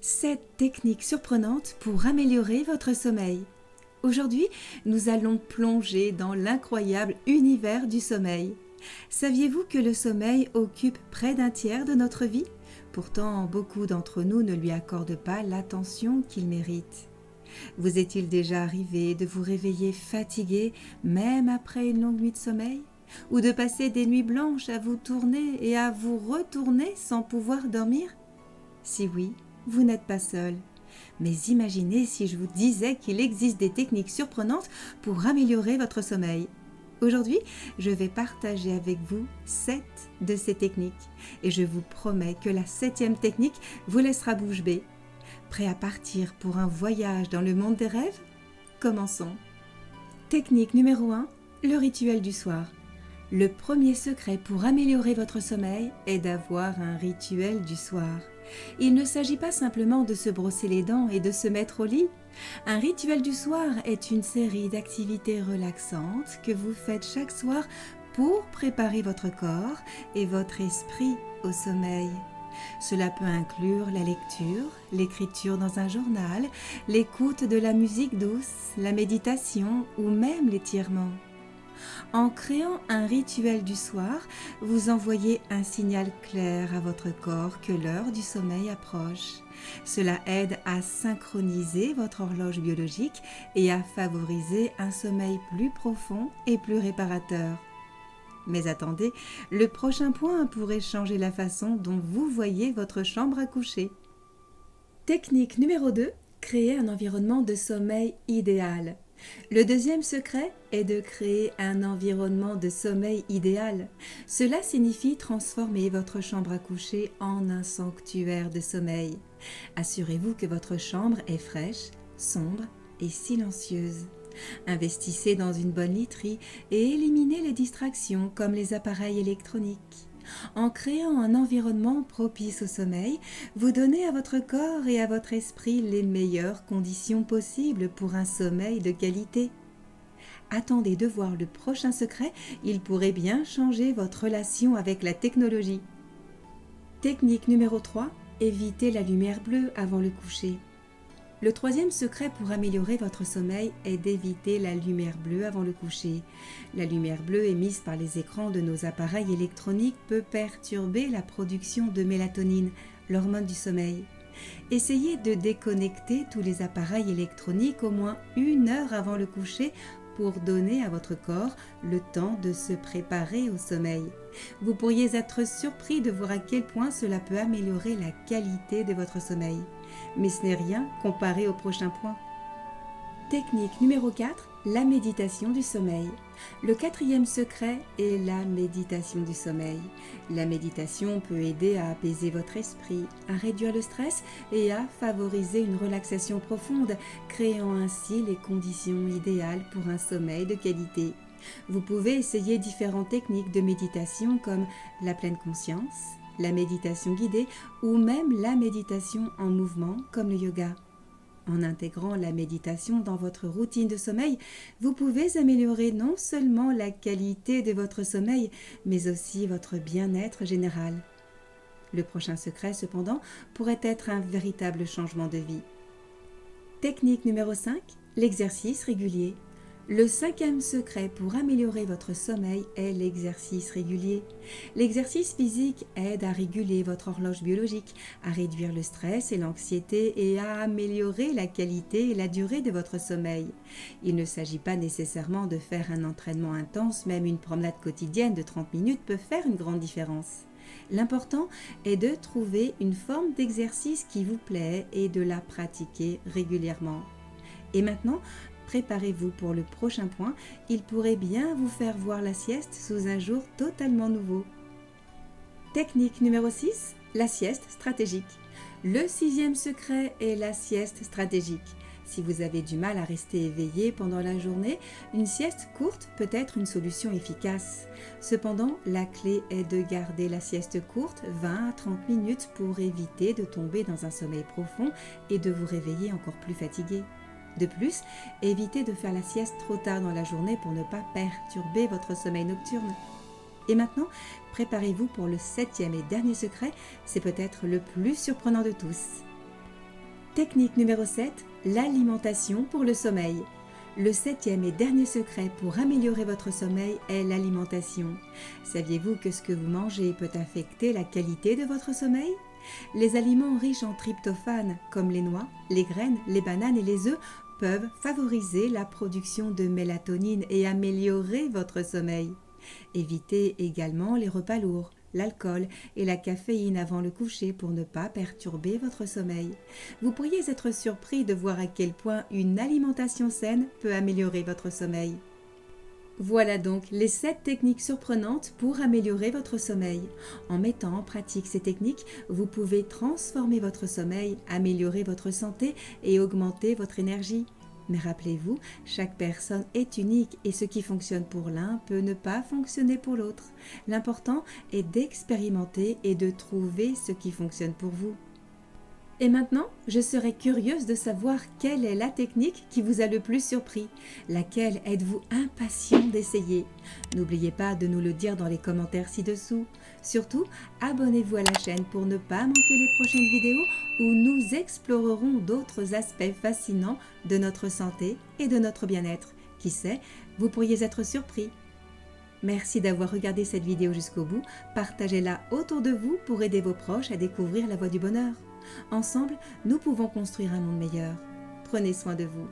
7 techniques surprenantes pour améliorer votre sommeil. Aujourd'hui, nous allons plonger dans l'incroyable univers du sommeil. Saviez-vous que le sommeil occupe près d'un tiers de notre vie? Pourtant, beaucoup d'entre nous ne lui accordent pas l'attention qu'il mérite. Vous est-il déjà arrivé de vous réveiller fatigué même après une longue nuit de sommeil? Ou de passer des nuits blanches à vous tourner et à vous retourner sans pouvoir dormir? Si oui, vous n'êtes pas seul. Mais imaginez si je vous disais qu'il existe des techniques surprenantes pour améliorer votre sommeil. Aujourd'hui, je vais partager avec vous 7 de ces techniques et je vous promets que la 7e technique vous laissera bouche bée. Prêt à partir pour un voyage dans le monde des rêves? Commençons. Technique numéro 1, le rituel du soir. Le premier secret pour améliorer votre sommeil est d'avoir un rituel du soir. Il ne s'agit pas simplement de se brosser les dents et de se mettre au lit. Un rituel du soir est une série d'activités relaxantes que vous faites chaque soir pour préparer votre corps et votre esprit au sommeil. Cela peut inclure la lecture, l'écriture dans un journal, l'écoute de la musique douce, la méditation ou même l'étirement. En créant un rituel du soir, vous envoyez un signal clair à votre corps que l'heure du sommeil approche. Cela aide à synchroniser votre horloge biologique et à favoriser un sommeil plus profond et plus réparateur. Mais attendez, le prochain point pourrait changer la façon dont vous voyez votre chambre à coucher. Technique numéro 2, créer un environnement de sommeil idéal. Le deuxième secret est de créer un environnement de sommeil idéal. Cela signifie transformer votre chambre à coucher en un sanctuaire de sommeil. Assurez-vous que votre chambre est fraîche, sombre et silencieuse. Investissez dans une bonne literie et éliminez les distractions comme les appareils électroniques. En créant un environnement propice au sommeil, vous donnez à votre corps et à votre esprit les meilleures conditions possibles pour un sommeil de qualité. Attendez de voir le prochain secret, il pourrait bien changer votre relation avec la technologie. Technique numéro 3, évitez la lumière bleue avant le coucher. Le troisième secret pour améliorer votre sommeil est d'éviter la lumière bleue avant le coucher. La lumière bleue émise par les écrans de nos appareils électroniques peut perturber la production de mélatonine, l'hormone du sommeil. Essayez de déconnecter tous les appareils électroniques au moins 1 heure avant le coucher pour donner à votre corps le temps de se préparer au sommeil. Vous pourriez être surpris de voir à quel point cela peut améliorer la qualité de votre sommeil. Mais ce n'est rien comparé au prochain point. Technique numéro 4, la méditation du sommeil. Le 4e secret est la méditation du sommeil. La méditation peut aider à apaiser votre esprit, à réduire le stress et à favoriser une relaxation profonde, créant ainsi les conditions idéales pour un sommeil de qualité. Vous pouvez essayer différentes techniques de méditation comme la pleine conscience, la méditation guidée ou même la méditation en mouvement comme le yoga. En intégrant la méditation dans votre routine de sommeil, vous pouvez améliorer non seulement la qualité de votre sommeil, mais aussi votre bien-être général. Le prochain secret, cependant, pourrait être un véritable changement de vie. Technique numéro 5, l'exercice régulier. Le 5e secret pour améliorer votre sommeil est l'exercice régulier. L'exercice physique aide à réguler votre horloge biologique, à réduire le stress et l'anxiété et à améliorer la qualité et la durée de votre sommeil. Il ne s'agit pas nécessairement de faire un entraînement intense, même une promenade quotidienne de 30 minutes peut faire une grande différence. L'important est de trouver une forme d'exercice qui vous plaît et de la pratiquer régulièrement. Et maintenant, préparez-vous pour le prochain point, il pourrait bien vous faire voir la sieste sous un jour totalement nouveau. Technique numéro 6, la sieste stratégique. Le 6e secret est la sieste stratégique. Si vous avez du mal à rester éveillé pendant la journée, une sieste courte peut être une solution efficace. Cependant, la clé est de garder la sieste courte 20 à 30 minutes pour éviter de tomber dans un sommeil profond et de vous réveiller encore plus fatigué. De plus, évitez de faire la sieste trop tard dans la journée pour ne pas perturber votre sommeil nocturne. Et maintenant, préparez-vous pour le 7e et dernier secret, c'est peut-être le plus surprenant de tous. Technique numéro 7, l'alimentation pour le sommeil. Le septième et dernier secret pour améliorer votre sommeil est l'alimentation. Saviez-vous que ce que vous mangez peut affecter la qualité de votre sommeil? Les aliments riches en tryptophane, comme les noix, les graines, les bananes et les œufs, peuvent favoriser la production de mélatonine et améliorer votre sommeil. Évitez également les repas lourds, l'alcool et la caféine avant le coucher pour ne pas perturber votre sommeil. Vous pourriez être surpris de voir à quel point une alimentation saine peut améliorer votre sommeil. Voilà donc les 7 techniques surprenantes pour améliorer votre sommeil. En mettant en pratique ces techniques, vous pouvez transformer votre sommeil, améliorer votre santé et augmenter votre énergie. Mais rappelez-vous, chaque personne est unique et ce qui fonctionne pour l'un peut ne pas fonctionner pour l'autre. L'important est d'expérimenter et de trouver ce qui fonctionne pour vous. Et maintenant, je serais curieuse de savoir quelle est la technique qui vous a le plus surpris. Laquelle êtes-vous impatient d'essayer? N'oubliez pas de nous le dire dans les commentaires ci-dessous. Surtout, abonnez-vous à la chaîne pour ne pas manquer les prochaines vidéos où nous explorerons d'autres aspects fascinants de notre santé et de notre bien-être. Qui sait, vous pourriez être surpris. Merci d'avoir regardé cette vidéo jusqu'au bout. Partagez-la autour de vous pour aider vos proches à découvrir la voie du bonheur. Ensemble, nous pouvons construire un monde meilleur. Prenez soin de vous.